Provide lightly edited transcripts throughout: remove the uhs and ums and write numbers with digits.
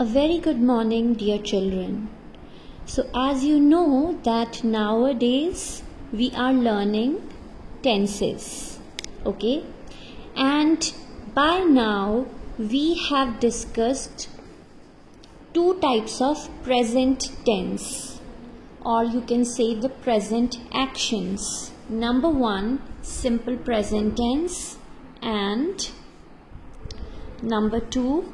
A very good morning, dear children. So as you know that nowadays we are learning tenses, okay? And by now we have discussed two types of present tense, or you can say the present actions. Number one, simple present tense, and number two,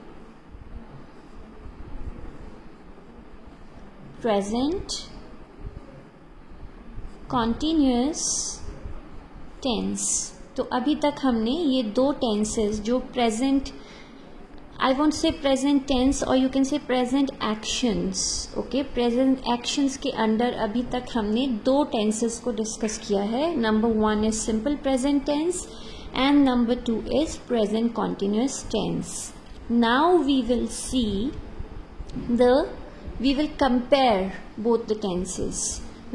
present continuous tense. तो अभी तक हमने ये दो tenses जो present, I want say present tense और you can say present actions, okay, present actions के under अभी तक हमने दो टेंसेस को डिस्कस किया है. Number one is simple present tense and number two is present continuous tense. Now we will compare both the tenses.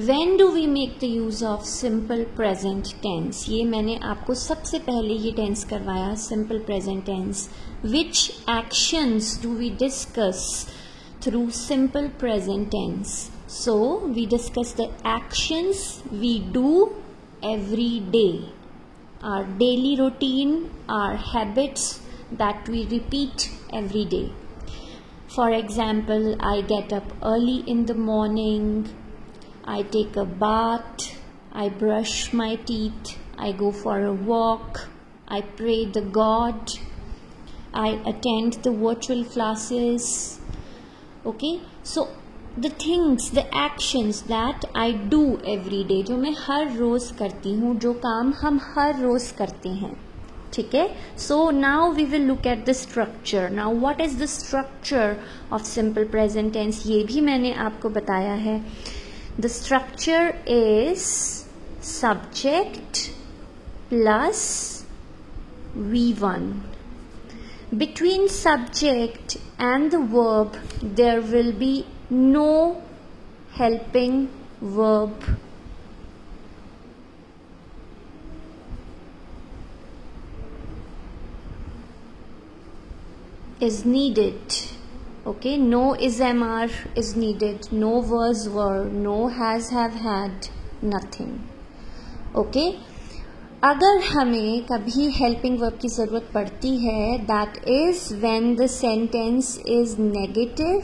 When do we make the use of simple present tense? ये मैंने आपको सबसे पहले ये tense करवाया, simple present tense. Which actions do we discuss through simple present tense? So we discuss the actions we do every day. Our daily routine, our habits that we repeat every day. For example, I get up early in the morning, I take a bath, I brush my teeth, I go for a walk, I pray the God, I attend the virtual classes. Okay, so the things, the actions that I do every day, जो मैं हर रोज करती हूँ, जो काम हम हर रोज करते हैं, ठीक है. So now we will look at the structure. Now what is the structure of simple present tense? ये भी मैंने आपको बताया है. The structure is subject plus V1. Between subject and the verb there will be no helping verb. Is needed. Okay, no is MR is needed, no was were, no has have had, nothing. Okay, अगर हमें कभी helping verb की ज़रूरत पड़ती है, that is when the sentence is negative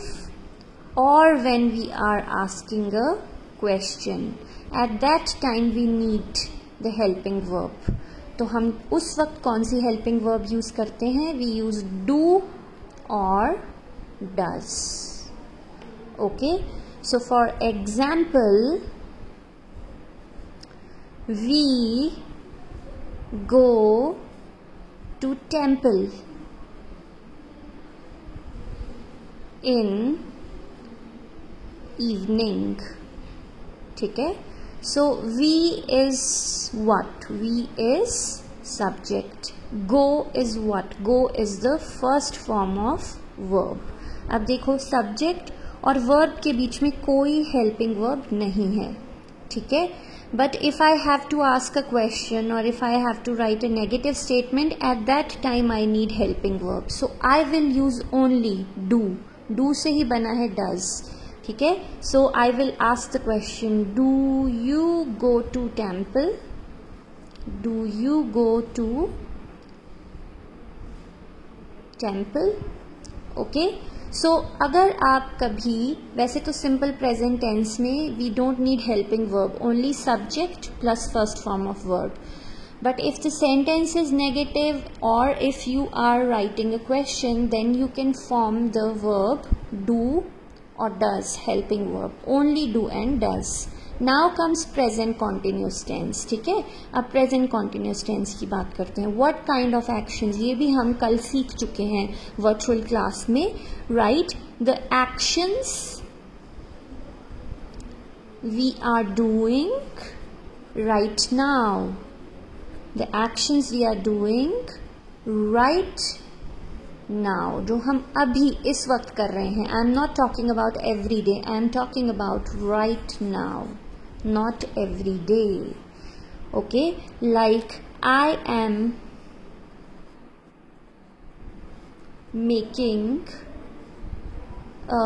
or when we are asking a question. At that time we need the helping verb. तो हम उस वक्त कौन सी helping verb use करते हैं? We use do or does. Okay, so for example, we go to temple in evening. ठीक है. So we is what? We is subject. Go is what? Go is the first form of verb. अब देखो, subject और verb के बीच में कोई helping verb नहीं है, ठीक है. But if I have to ask a question or if I have to write a negative statement, at that time I need helping verb. So I will use only do. Do से ही बना है does. ठीक है. So I will ask the question, do you go to temple? Do you go to temple? Okay. So अगर आप कभी, वैसे तो simple present tense में we don't need helping verb, only subject plus first form of verb. But if the sentence is negative or if you are writing a question, then you can form the verb do or does, helping verb, only do and does. Now comes present continuous tense. ठीक है. अब present continuous tense की बात करते हैं. What kind of actions? ये भी हम कल सीख चुके हैं virtual class में. Right, the actions we are doing right now. The actions we are doing right now, जो हम अभी इस वक्त कर रहे हैं. I am not talking about every day, I am talking about right now, not every day. Okay, like I am making a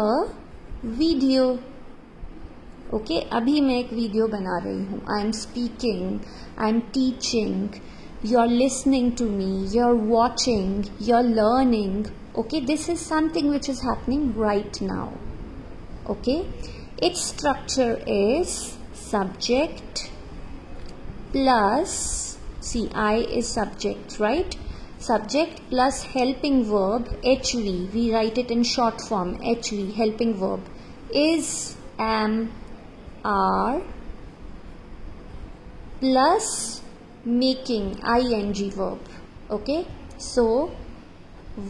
video. Okay, अभी मैं एक वीडियो बना रही हूँ. I am speaking, I am teaching, you are listening to me, you are watching, you are learning. Okay, this is something which is happening right now. Okay, it's structure is subject plus, see I is subject, right? Subject plus helping verb HV, we write it in short form HV, helping verb, is, am, are, plus making ing verb. Okay, so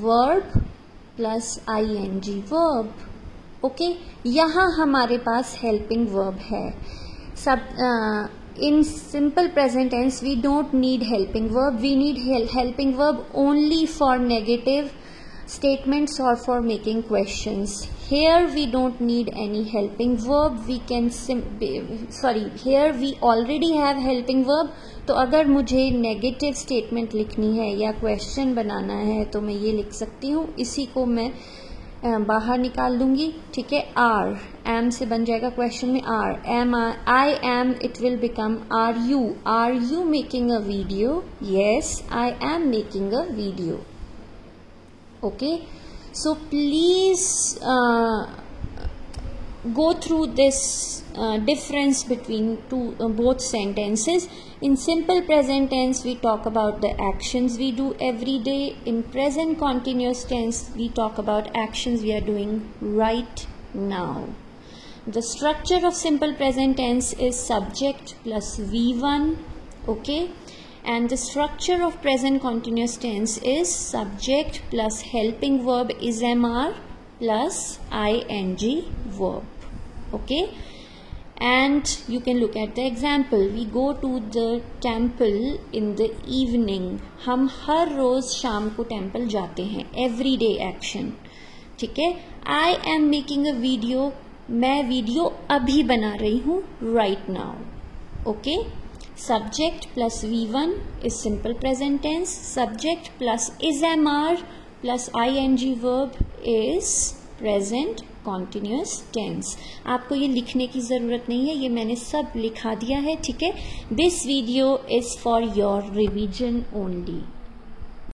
verb plus ing verb. Okay, यहाँ हमारे पास helping verb है. In simple present tense we don't need helping verb. We need helping verb only for negative statements or for making questions. Here we don't need any helping verb. We can here we already have helping verb. तो अगर मुझे negative statement लिखनी है या question बनाना है तो मैं ये लिख सकती हूँ. इसी को मैं बाहर निकाल दूंगी. ठीक है, आर, एम से बन जाएगा क्वेश्चन में are, am, I am, it will become are you making a video? Yes, I am making a video. Okay, so please go through this difference between both sentences. In simple present tense we talk about the actions we do every day. In present continuous tense we talk about actions we are doing right now. The structure of simple present tense is subject plus V1. Okay, and the structure of present continuous tense is subject plus helping verb is MR plus ing verb. Okay, and you can look at the example. We go to the temple in the evening. हम हर रोज शाम को temple जाते हैं. everyday action. ठीक है, I am making a video. मैं video अभी बना रही हूँ right now. Okay, subject plus V1 is simple present tense. Subject plus is MR plus ing verb is present continuous tense. आपको ये लिखने की ज़रूरत नहीं है, ये मैंने सब लिखा दिया है. ठीक है, this video is for your revision only.